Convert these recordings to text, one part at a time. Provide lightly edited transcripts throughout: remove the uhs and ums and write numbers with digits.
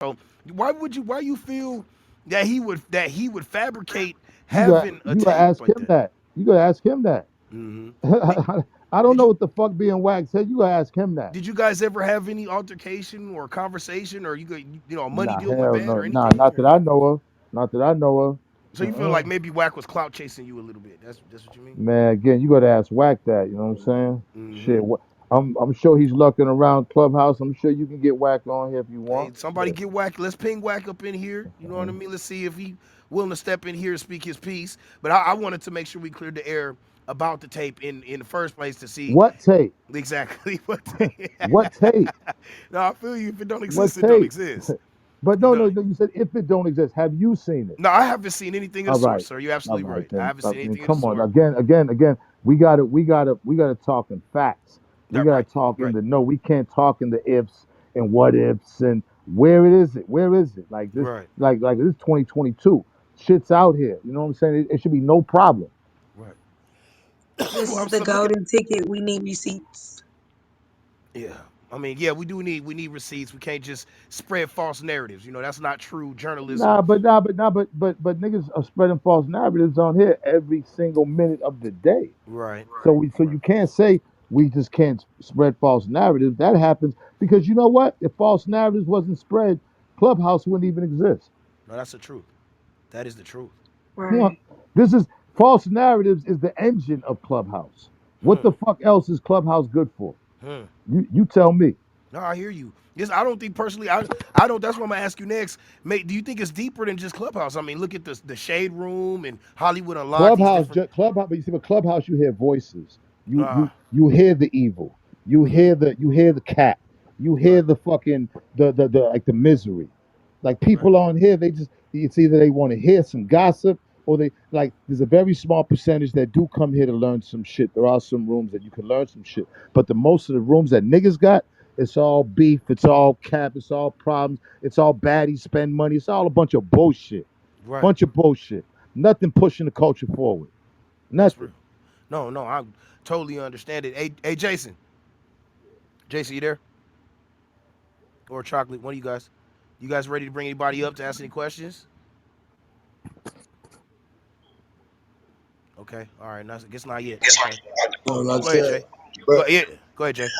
So why you feel that he would fabricate You got having a you gotta tape ask like him that? that. You gotta ask him that. Hmm. Did, I don't did know you what the fuck being wax said. You gotta ask him that. did you guys ever have any altercation or conversation, or a money Nah, deal went hell bad no. or Nah, anything? not Or that I know of. Not that I know of. so you feel like Uh-uh. maybe Wack was clout chasing you a little bit. That's what you mean? Man, again, you gotta ask Whack that. You know what I'm saying? Hmm. Shit, I'm sure he's lurking around Clubhouse. I'm sure you can get Whack on here if you Hey, want. somebody Shit. get Wack. Let's ping Wack up in here. You know what I Mhm. mean? Let's see if he willing to step in here and speak his piece. But I wanted to make sure we cleared the air about the tape in the first place to see What tape? exactly what tape. What tape? No, I feel you. If it don't What exist, it don't tape? exist. But It no, no, don't. no. You said if it don't exist, have you seen it? No, I haven't seen anything of All the sort, right, sir. You're all absolutely right. right. I Then, haven't seen then anything of the come on. sort. Again. We gotta talk in facts. We That gotta right, talk in right, the no. We can't talk in the ifs and what ifs and where it is. It? Where is it? Like this. right, Like this. 2022. Shit's out here. You know what I'm saying? It should be no problem. right. This Well, is I'm the still looking. golden ticket. We need receipts. Yeah, I mean, yeah, we need receipts. We can't just spread false narratives. That's not true journalism. But niggas are spreading false narratives on here every single minute of the day. Right, So right. you can't say we just can't spread false narratives. That happens because you know what? If false narratives wasn't spread, Clubhouse wouldn't even exist. No, that's the truth. That is the truth. You know, Right. this is false narratives is the engine of Clubhouse. What Hmm. the fuck else is Clubhouse good for? Hmm. You tell me. No, I hear you. Yes, I don't think personally. I don't. That's what I'm gonna ask you next. Mate, do you think it's deeper than just Clubhouse? I mean, look at the Shade Room and Hollywood Unlocked. These different. Clubhouse, but you see, with Clubhouse, you hear voices. You you Ah. you hear the evil. Hmm. You hear the cat. You hear Right. the fucking the like the misery. Like Right. people on here, they just it's either they want to hear some gossip or they like. There's a very small percentage that do come here to learn some shit. There are some rooms that you can learn some shit, but the most of the rooms that niggas got, it's all beef. It's all cap. It's all problems. It's all baddies spend money. It's all a bunch of bullshit. Right. Bunch of bullshit. Nothing pushing the culture forward. That's real. Nothing. No, no, I totally understand it. Hey, Jason. Jason, you there? Or Chocolate? One of you guys? You guys ready to bring anybody up to ask any questions? Okay. All right. I guess not yet. Okay. Like Go ahead, that. Jay. But Go yeah. Go ahead, Jay.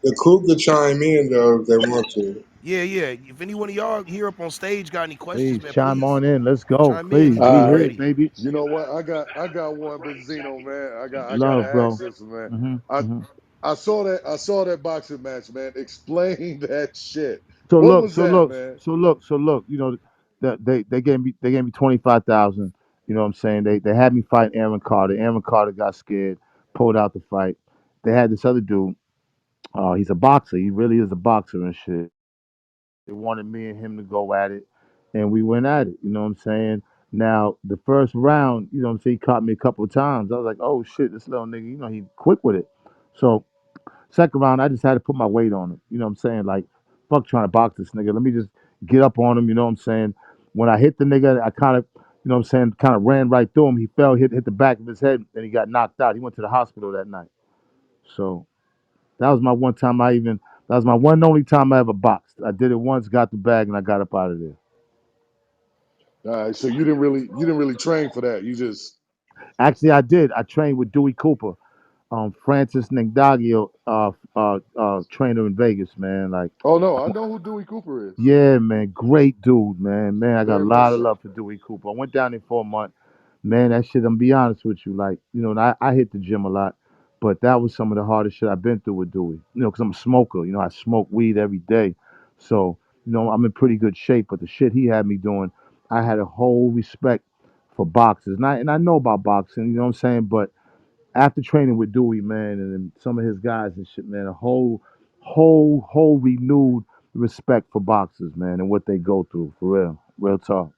the crew could chime in though if they want to. Yeah, yeah. If any one of y'all here up on stage got any questions, Please man, chime please on in. Let's go. chime in. Please. We We All here, right. ready. baby. You know what? I got one, Benzino, man. I gotta Love, ask bro. this, man. hmm I hmm I saw that boxing match, man. Explain that shit. So What look, was so that, look, man? so look. You know that they gave me 25,000. You know what I'm saying? They had me fight Aaron Carter. Aaron Carter got scared, pulled out the fight. They had this other dude. He's a boxer. He really is a boxer and shit. They wanted me and him to go at it, and we went at it. You know what I'm saying? Now the first round, you know what I'm saying, he caught me a couple of times. I was like, oh shit, this little nigga, he quick with it. So second round, I just had to put my weight on him. You know what I'm saying? Like, fuck trying to box this nigga. Let me just get up on him. You know what I'm saying? When I hit the nigga, I kind of, you know what I'm saying, kind of ran right through him. He fell, hit the back of his head, and he got knocked out. He went to the hospital that night. So that was my one time that was my one and only time I ever boxed. I did it once, got the bag, and I got up out of there. All right, so you didn't really train for that. You just Actually, I did. I trained with Dewey Cooper, Francis Nagdagio, trainer in Vegas, man. Like, oh no, I know who Dewey Cooper is. yeah, man, great dude, man. Man, I got a Very much lot of so. love for Dewey Cooper. I went down there for a month. Man, that shit, I'm gonna be honest with you. Like, and I hit the gym a lot, but that was some of the hardest shit I've been through with Dewey. Because I'm a smoker. I smoke weed every day. So, I'm in pretty good shape. But the shit he had me doing, I had a whole respect for boxers. And I know about boxing, you know what I'm saying? But after training with Dewey, man, and then some of his guys and shit, man, a whole renewed respect for boxers, man, and what they go through, for real. Real talk.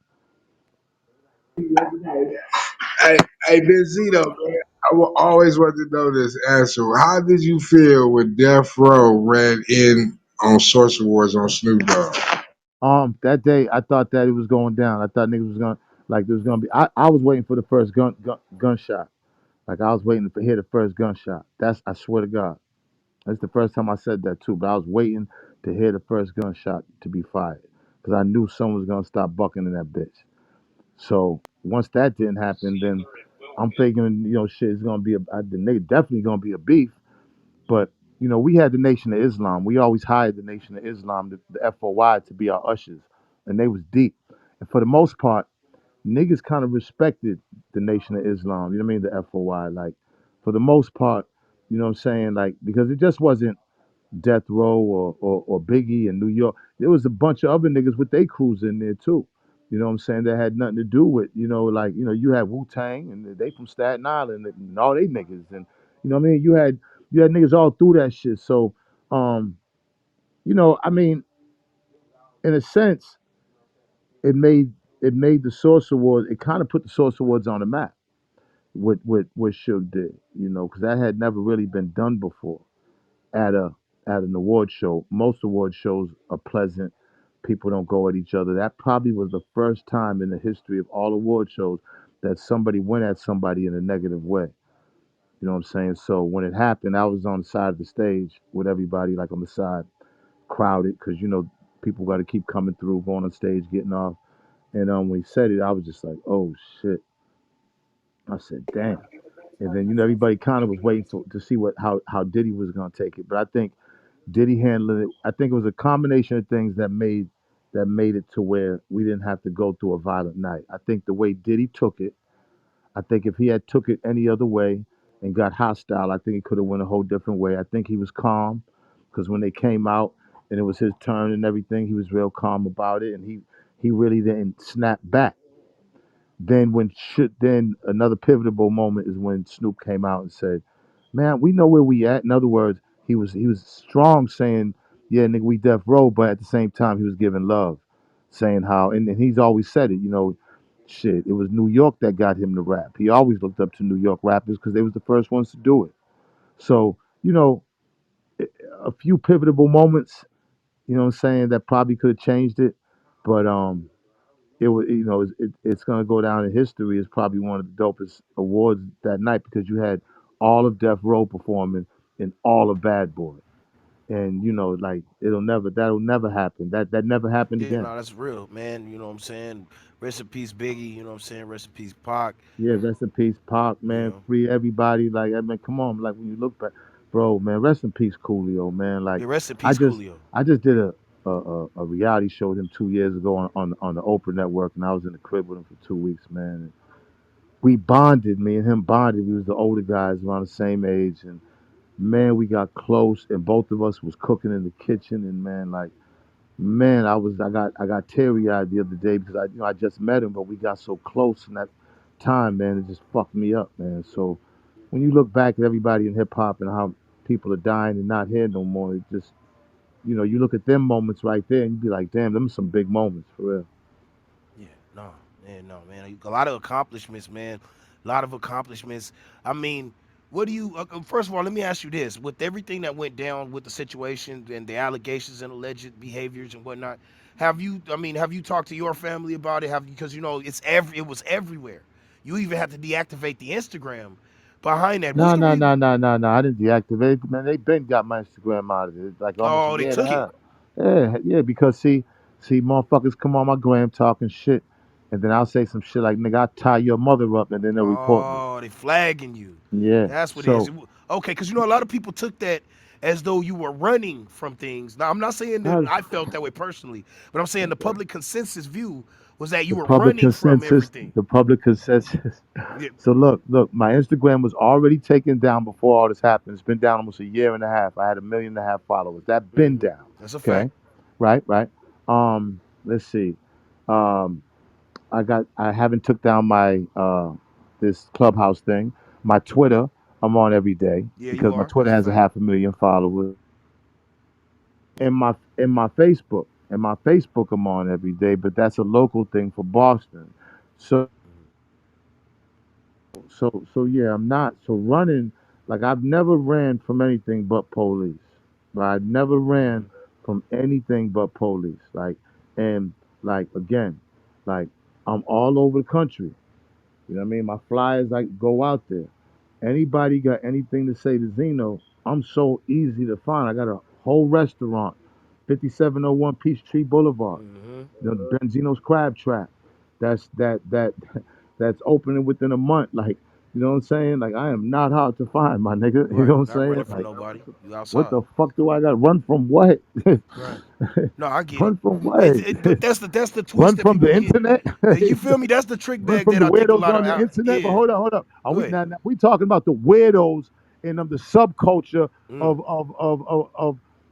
Hey, hey, Benzino, man. I will always want to know this answer. How did you feel when Death Row ran in on Source Awards on Snoop Dogg? That day I thought that it was going down. I thought niggas was gonna like there was gonna be. I was waiting for the first gunshot. Like I was waiting to hear the first gunshot. I swear to God, that's the first time I said that too. But I was waiting to hear the first gunshot to be fired. because I knew someone was gonna stop bucking in that bitch. So once that didn't happen, then I'm thinking, shit, it's gonna be the nigga definitely gonna be a beef. But we had the Nation of Islam. We always hired the Nation of Islam, the FOY, to be our ushers, and they was deep. And for the most part, niggas kind of respected the Nation of Islam. You know what I mean? The FOY, like for the most part, you know what I'm saying? Like because it just wasn't Death Row or Biggie in New York. There was a bunch of other niggas with their crews in there too. You know what I'm saying? That had nothing to do with, like, you had Wu Tang and they from Staten Island and all they niggas. And you know what I mean? You had niggas all through that shit. So I mean, in a sense, it made the Source Awards, it kind of put the Source Awards on the map what Suge did, because that had never really been done before at a at an award show. Most award shows are pleasant. People don't go at each other. That probably was the first time in the history of all award shows that somebody went at somebody in a negative way. You know what I'm saying? So when it happened, I was on the side of the stage with everybody, like on the side, crowded, because people got to keep coming through, going on stage, getting off. And when he said it, I was just like, oh shit. I said, damn. And then everybody kind of was waiting to see how Diddy was gonna take it. But I think Diddy handled it. I think it was a combination of things that made it to where we didn't have to go through a violent night. I think the way Diddy took it, I think if he had took it any other way and got hostile, I think it could have went a whole different way. I think he was calm because when they came out and it was his turn and everything, he was real calm about it and he really didn't snap back. Then another pivotal moment is when Snoop came out and said, "Man, we know where we at." In other words, he was strong saying, "Yeah, nigga, we death row," but at the same time, he was giving love, saying how, and he's always said it, shit. It was New York that got him to rap. He always looked up to New York rappers because they was the first ones to do it. So, a few pivotal moments, what I'm saying, that probably could have changed it, but it was it's gonna go down in history as probably one of the dopest awards that night because you had all of Death Row performing and all of Bad Boy, and like that'll never happen. That never happened Yeah, again. no, that's real, man. You know what I'm saying? Rest in peace, Biggie. You know what I'm saying? Rest in peace, Pac. Yeah, rest in peace, Pac, You man. know, Free everybody. Like I mean, come on. Like when you look back, bro, man. Rest in peace, Coolio, man. Like yeah, rest in I peace, just Coolio. I just did a reality show with him 2 years ago on the Oprah Network, and I was in the crib with him for 2 weeks, man. We bonded, me and him bonded. We was the older guys around the same age, and man, we got close, and both of us was cooking in the kitchen, and man, like, man, I got teary eyed the other day because I just met him, but we got so close in that time, man, it just fucked me up, man. So when you look back at everybody in hip hop and how people are dying and not here no more, it just you look at them moments right there and you be like, damn, them are some big moments for real. Yeah, no, man, no, man. A lot of accomplishments, man. A lot of accomplishments. I mean, what do you? First of all, let me ask you this: with everything that went down with the situation and the allegations and alleged behaviors and whatnot, have you? I mean, have you talked to your family about it? Have you? Because it was everywhere. You even had to deactivate the Instagram behind that. What's No, the no, reason? no, no, no, no. I didn't deactivate it, man. They been got my Instagram out of it. It's like almost a Oh, they year and a took it. half. Yeah, yeah. Because see, motherfuckers come on my gram talking shit, and then I'll say some shit like, "Nigga, I'll tie your mother up," and then they'll report me. Oh, they flagging you. Yeah. That's what it is. So Okay, because a lot of people took that as though you were running from things. Now, I'm not saying that that's I felt that way personally, but I'm saying the public consensus view was that you the were public running from consensus. everything. The public consensus. Yeah. So look. My Instagram was already taken down before all this happened. It's been down almost a year and a half. I had 1.5 million followers. That been down. That's a fact. Okay. Right. Right. Let's see. Um. I haven't took down my this Clubhouse thing. My Twitter, I'm on every day Yeah, you because my are. Twitter That's a has a fact. 500,000 followers. In my Facebook, I'm on every day, but that's a local thing for Boston. So yeah, I'm not. So running, like I've never ran from anything but police. Right? I never ran from anything but police. And like again, like I'm all over the country. You know what I mean? My flyers like go out there. Anybody got anything to say to Zeno? I'm so easy to find. I got a whole restaurant, 5701 Peachtree Boulevard. You know, Benzino's crab trap. That that's opening within a month. Like, you know what I'm saying? Like, I am not hard to find, my nigga. You know Right. what I'm Not saying? running from Like, nobody. You what outside. the fuck do I got? Run from what? Right. No, I get it. Run from what? But that's the twist Run that from people the get. internet? You feel me? That's the trick Run bag from that the I think a weirdos lot of on the internet? But yeah. hold up. Are Go we ahead. now? We talking about the weirdos and the subculture Mm.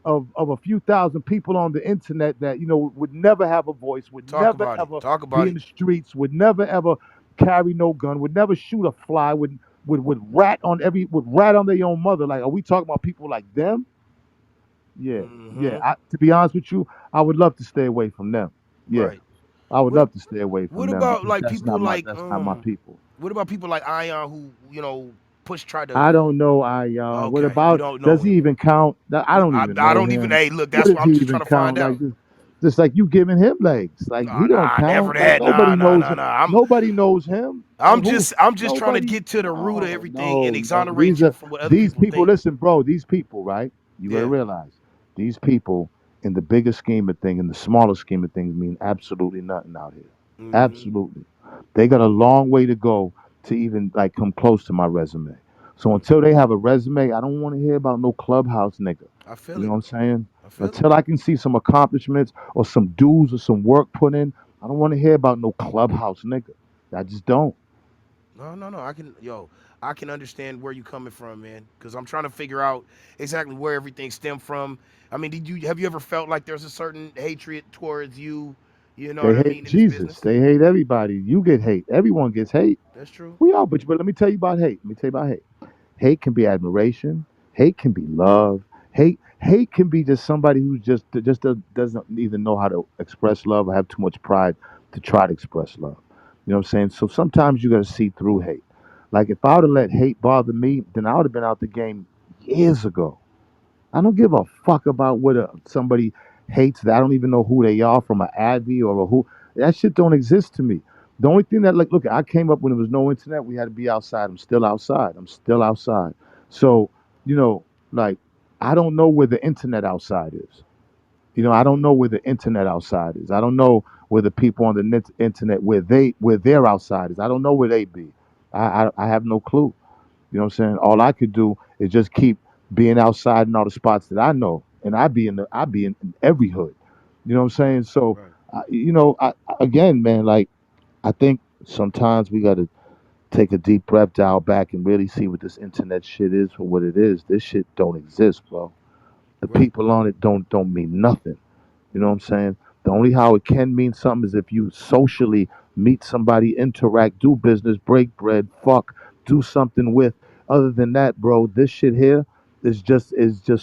of a few thousand people on the internet that would never have a voice, would Talk never about it. ever Talk be about in it. the streets, would never ever carry no gun, would never shoot a fly, would rat on their own mother. Like, are we talking about people like them? Yeah, yeah. Mm-hmm. To be honest with you, I would love to stay away from them. Yeah, Right. I would What love to stay away what from them about because like people that's not my people. what about people like Ion who, push try to I don't know Ion. What okay, you about? don't know Does he him. even count? I don't even I know don't even him. look, What that's does what he I'm just even trying to find count? Like out. just like you giving him legs. Like Nah, he don't nah, never count. Like that. Nah, nobody nah, knows nah, him. nah. Nobody knows him. Like who? I'm just trying to Nobody. get to the root of No, everything and no, no. exonerate you from what other These people people. think. Listen, bro. These people, right? You got to Yeah. realize these people in the bigger scheme of things, in the smaller scheme of things, mean absolutely nothing out here. Mm-hmm. Absolutely. They got a long way to go to even like come close to my resume. So Mm. until they have a resume, I don't want to hear about no clubhouse nigga. I You feel know it. what I'm saying? I feel it. Until I can see some accomplishments or some dues or some work put in, I don't want to hear about no clubhouse nigga. I just don't. No, no, no. I can understand where you coming from, man. Because I'm trying to figure out exactly where everything stemmed from. I mean, did you have you ever felt like there's a certain hatred towards you? You know They what I hate mean in this Jesus. business? They hate everybody. You get hate. Everyone gets hate. That's true. We all, but let me tell you about hate. Let me tell you about hate. Hate can be admiration. Hate can be love. Hate can be just somebody who doesn't even know how to express love or have too much pride to try to express love. You know what I'm saying? So sometimes you got to see through hate. Like if I would have let hate bother me, then I would have been out the game years ago. I don't give a fuck about what somebody hates that I don't even know who they are from an Advie or a who. That shit don't exist to me. The only thing that like, look, I came up when there was no internet. We had to be outside. I'm still outside. I'm still outside. So you know, like I don't know where the internet outside is. I don't Mm-hmm. know where the internet outside is. I don't know where the people on the internet where their outside is. I don't know where they be. I have no clue. You know what I'm saying? All I could do is just keep being outside in all the spots that I know, and I be in every hood. You know what I'm Right. saying? So, Right. again, man, like I think sometimes we got to take a deep breath, dial back, and really see what this internet shit is for what it is. This shit don't exist, bro. The Right. people on it don't mean nothing. You know what I'm saying? The only how it can mean something is if you socially meet somebody, interact, do business, break bread, fuck, do something with. Other than that, bro, this shit here is just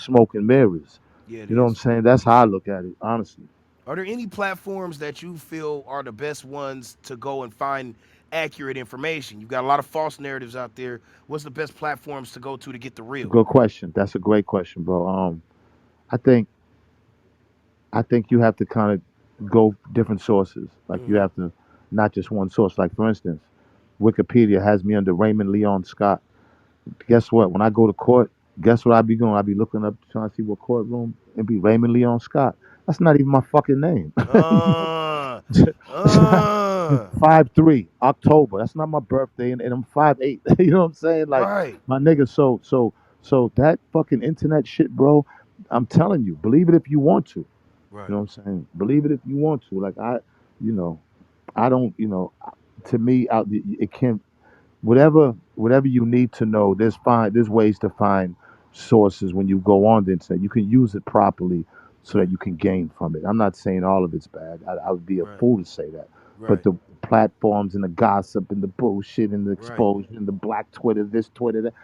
smoke and mirrors. Yeah, it You know what I'm is. saying? That's how I look at it, honestly. Are there any platforms that you feel are the best ones to go and find accurate information? You got a lot of false narratives out there. What's the best platforms to go to get the real? Good question. That's a great question, bro. I think I think you have to kind of go different sources. Like you Mm-hmm. have to not just one source. Like for instance, Wikipedia has me under Raymond Leon Scott. Guess what? When I go to court, guess what I be doing? I be looking up trying to see what courtroom and be Raymond Leon Scott. That's not even my fucking name. Uh, uh, 5'3" October. That's not my birthday, and I'm 5'8". You know what I'm saying? Like right, my nigga. So that fucking internet shit, bro. I'm telling you, believe it if you want to. You right, know what I'm saying? Believe it if you want to. Like you know, I don't. To me, out it can whatever you need to know. There's ways to find sources when you go on the internet. You can use it properly so that right, you can gain from it. I'm not saying all of it's bad. I would be a right, fool to say that. But right, the platforms and the gossip and the bullshit and the right, exposure and the black Twitter, this Twitter, that,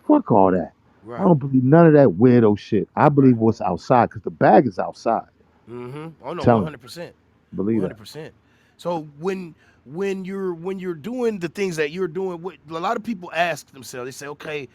fuck all that. I right, don't believe none of that weirdo shit. I right. believe what's outside because the bag is outside. Mm-hmm. Oh no, one Telling hundred percent, you, one believe hundred that. percent. So when you're doing the things that you're doing, what a lot of people ask themselves, they say, okay,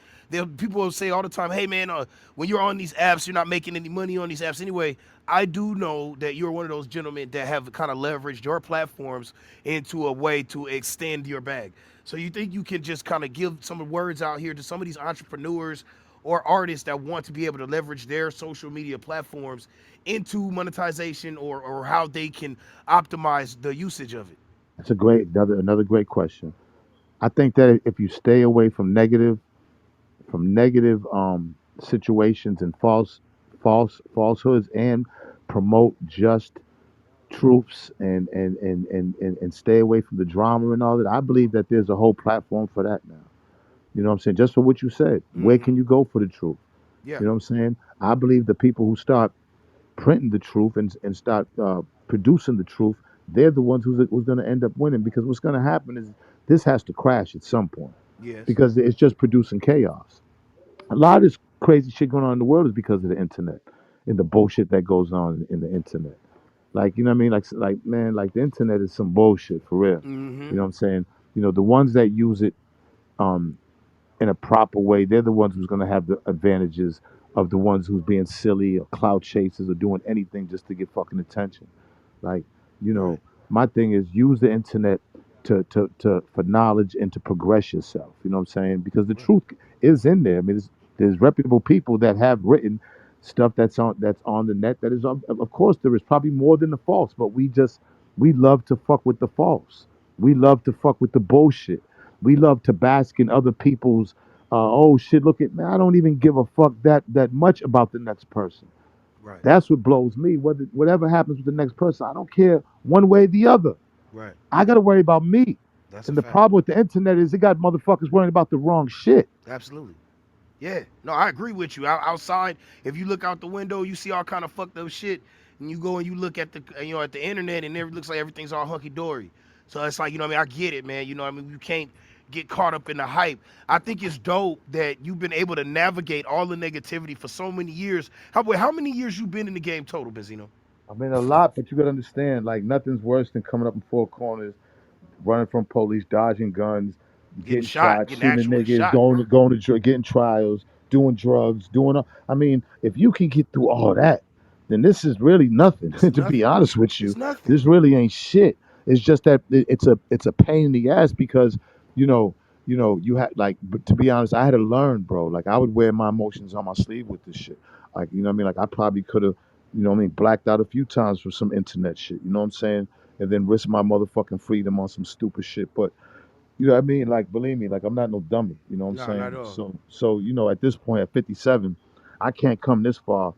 people will say all the time, hey man, when you're on these apps, you're not making any money on these apps anyway. I do know that you're one of those gentlemen that have kind of leveraged your platforms into a way to extend your bag. So you think you can just kind of give some words out here to some of these entrepreneurs or artists that want to be able to leverage their social media platforms into monetization, or how they can optimize the usage of it. That's a great another great question. I think that if you stay away from negative situations and falsehoods and promote just truths and stay away from the drama and all that, I believe that there's a whole platform for that now. You know what I'm saying? Just for what you said. Where Mm-hmm. can you go for the truth? Yeah. You know what I'm saying? I believe the people who start printing the truth and start producing the truth, they're the ones who's going to end up winning, because what's going to happen is this has to crash at some point, Yes. because it's just producing chaos. A lot of this crazy shit going on in the world is because of the internet and the bullshit that goes on in the internet. Like, you know what I mean? Like man, like the internet is some bullshit for real. Mm-hmm. You know what I'm saying? You know, the ones that use it um in a proper way, they're the ones who's going to have the advantages of the ones who's being silly or clout chasers or doing anything just to get fucking attention. Like, you Right. know, my thing is use the internet to for knowledge and to progress yourself. You know what I'm saying? Because the Right. truth is in there. I mean, there's reputable people that have written stuff that's on the net that is of course there is probably more than the false, but we love to fuck with the false. We love to fuck with the bullshit. We love to bask in other people's oh shit, look at man, I don't even give a fuck that much about the next person. Right. That's what blows me. Whatever happens with the next person, I don't care one way or the other. Right. I got to worry about me. That's a And the fact. problem with the internet is it got motherfuckers worrying about the wrong shit. Absolutely. Yeah, no, I agree with you. Outside, if you look out the window, you see all kind of fucked up shit, and you go and you look at the at the internet, and it looks like everything's all hunky dory. So it's like, what I mean, I get it, man. I mean, you can't get caught up in the hype. I think it's dope that you've been able to navigate all the negativity for so many years. How many years you been in the game total, Benzino? I mean, a lot, but you got to understand, like, nothing's worse than coming up in four corners, running from police, dodging guns, Getting getting shot, shot, getting shooting at actually niggas, shot. getting trials, doing drugs, doing. I mean, if you can get through all that, then this is really nothing. It's To be nothing. honest with It's you, nothing. this really ain't shit. It's just that it's a pain in the ass because you know you had like. But to be honest, I had to learn, bro. Like I would wear my emotions on my sleeve with this shit. Like you know what I mean. Like I probably could have what I mean, blacked out a few times for some internet shit. You know what I'm saying? And then risk my motherfucking freedom on some stupid shit. But you know what I mean? Like, believe me, like I'm not no dummy. You know what I'm No, not saying? at all. So at this point, at 57, I can't come this far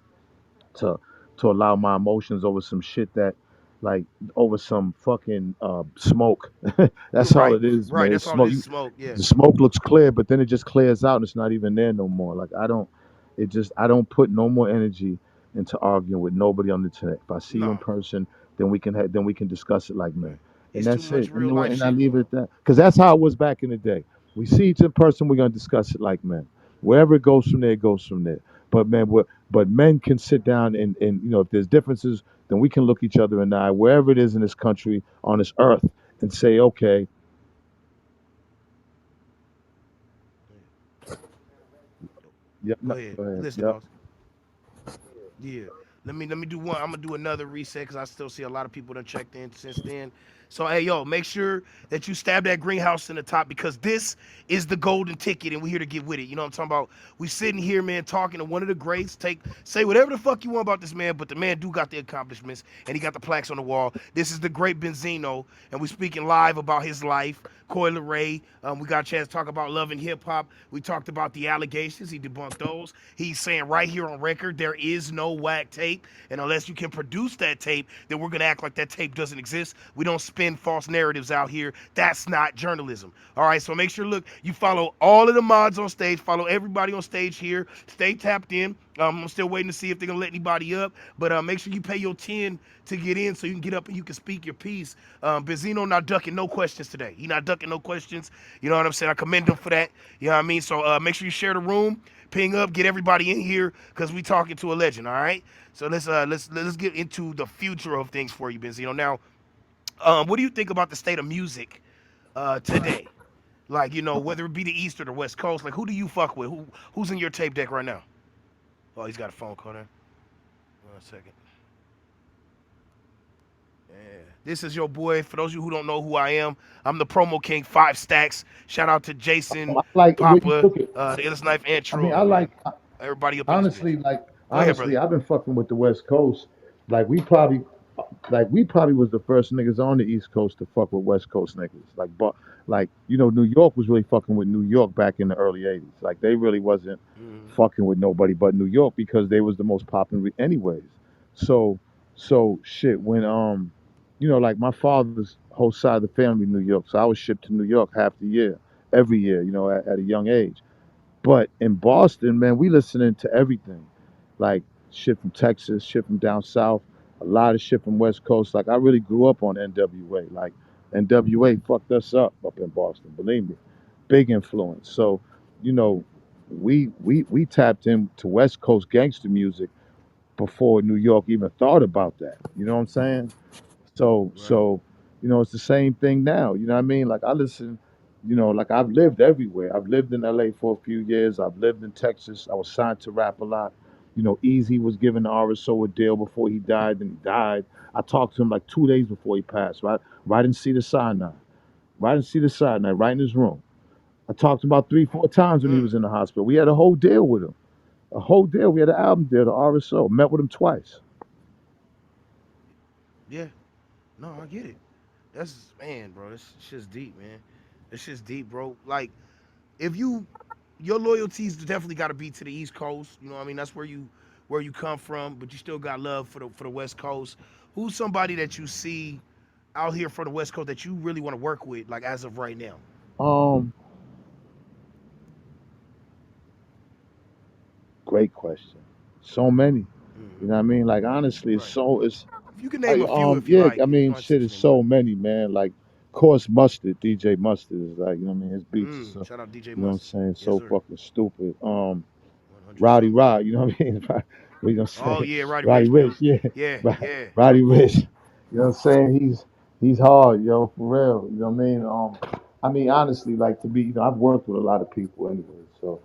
to allow my emotions over some shit that, like, over some fucking smoke. That's all Right, it is, right. man. That's all it Smoke. is. Smoke. Yeah. The smoke looks clear, but then it just clears out and it's not even there no more. Like I don't. It just I don't put no more energy into arguing with nobody on the internet. If I see you in No. person, then we can discuss it like men. Right. And It's too that's much it. real life And I shit. leave it at that. Because that's how it was back in the day. We see each in person, we're gonna discuss it like men. Wherever it goes from there, it goes from there. But man, but men can sit down and if there's differences, then we can look each other in the eye, wherever it is in this country, on this earth, and say, okay, yep, Go no, ahead. go We ahead, listening, yep. boss. Yeah. Let me do one. I'm gonna do another reset because I still see a lot of people that checked in since then. So hey yo, make sure that you stab that greenhouse in the top because this is the golden ticket and we're here to get with it. You know what I'm talking about? We sitting here, man, talking to one of the greats. Say whatever the fuck you want about this man, but the man do got the accomplishments and he got the plaques on the wall. This is the great Benzino, and we speaking live about his life. Coil Ray. We got a chance to talk about love and hip hop. We talked about the allegations. He debunked those. He's saying right here on record there is no whack tape, and unless you can produce that tape, then we're gonna act like that tape doesn't exist. We don't spin false narratives out here. That's not journalism. All right. So make sure look you follow all of the mods on stage. Follow everybody on stage here. Stay tapped in. I'm still waiting to see if they're gonna let anybody up, but make sure you pay your 10 to get in so you can get up and you can speak your piece. Benzino not ducking no questions today. He not ducking no questions. You know what I'm saying? I commend him for that. You know what I mean? So make sure you share the room, ping up, get everybody in here because we talking to a legend. All right. So let's get into the future of things for you, Benzino. Now, what do you think about the state of music today? Like whether it be the East or the West Coast. Like who do you fuck with? Who's in your tape deck right now? Oh, he's got a phone call there. 1 second. Yeah. This is your boy. For those of you who don't know who I am, I'm the promo king. Five stacks. Shout out to Jason, I like when you Papa, look at. the illest knife, and I mean, I Troy. like Man, everybody up in this bitch. honestly, like Go ahead, brother. honestly, I've been fucking with the West Coast. Like we probably was the first niggas on the East Coast to fuck with West Coast niggas. But New York was really fucking with New York back in the early '80s. Like they really wasn't Mm-hmm. fucking with nobody but New York because they was the most poppin' anyways. So shit when like my father's whole side of the family New York, so I was shipped to New York half the year, every year, at a young age. But in Boston, man, we listening to everything. Like shit from Texas, shit from down south, a lot of shit from West Coast. Like I really grew up on NWA. Like NWA fucked us up in Boston, believe me. Big influence. So, you know, we tapped into West Coast gangster music before New York even thought about that. You know what I'm saying? So Right. it's the same thing now. You know what I mean? Like I listen, like I've lived everywhere. I've lived in LA for a few years. I've lived in Texas. I was signed to rap a lot. Easy was given the RSO a deal before he died, and he died. I talked to him like 2 days before he passed, right? Right in Cedar Sinai. Right in Cedar Sinai, right in his room. I talked to him about three, four times when he Mm. was in the hospital. We had a whole deal with him. A whole deal. We had an album deal, the RSO. Met with him twice. Yeah. No, I get it. That's man, bro. This shit's deep, man. This shit's deep, bro. Like if you your loyalties definitely got to be to the East Coast. You know what I mean? That's where you come from, but you still got love for the West Coast. Who's somebody that you see out here from the West Coast that you really want to work with, like as of right now? Um, Great question. So many. You Hmm. know what I mean? Like honestly, Right. it's If you can name a few, if you yeah, like, I you mean don't have to shit say is name so one. many, man. Like of course Mustard, DJ Mustard is like, you know what I mean, his beats are so, Shout out DJ you know what I'm Mustard. saying, Yes, so sir. fucking stupid. 100 Rowdy something. Rod, you know what I mean? What you gonna Oh say? yeah, Roddy Roddy Rich, Rich, man. yeah. Yeah, yeah. Roddy Rich. You know what I'm saying? He's hard, yo, for real. You know what I mean, honestly, like to be, I've worked with a lot of people anyway, so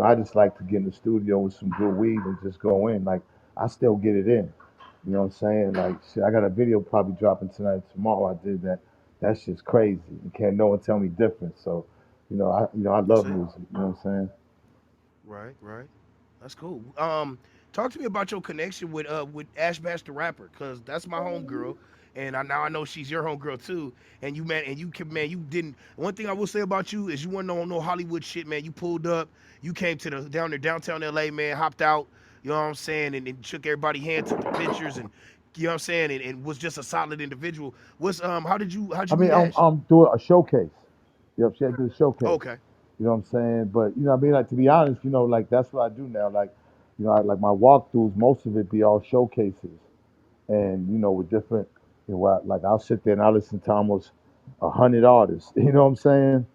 I just like to get in the studio with some good weed and just go in. Like I still get it in. You know what I'm saying? Like shit, I got a video probably dropping tonight, tomorrow. I did that. That's just crazy. You can't no one tell me different. So, I That's love it. music. You know what I'm saying? Right, right. That's cool. Talk to me about your connection with Ash Bash the rapper, cause that's my homegirl, and now I know she's your homegirl too. And you man, and you can man, you didn't. One thing I will say about you is you weren't on no Hollywood shit, man. You pulled up, you came to the down there downtown LA, man, hopped out. You know what I'm saying, and shook everybody's hand, took the pictures, and you know what I'm saying, and was just a solid individual. What's how'd I you mean, meet Ash? I'm doing a showcase. Yep, she had to do a Oh, showcase. okay. You know what I'm saying? But what I mean, like to be honest, like that's what I do now. Like, like my walkthroughs, most of it be all showcases, and with different, like I'll sit there and I'll listen to almost 100 artists. You know what I'm saying?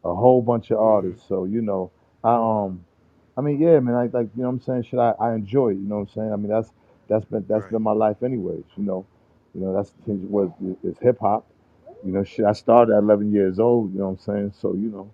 A whole bunch of Mm-hmm. artists. So I I mean, yeah, man. I like, what I'm saying, shit. I enjoy it. You know what I'm saying? I mean, that's Right. been my life, anyways. That's what is hip hop. Shit. I started at 11 years old. You know what I'm saying? So.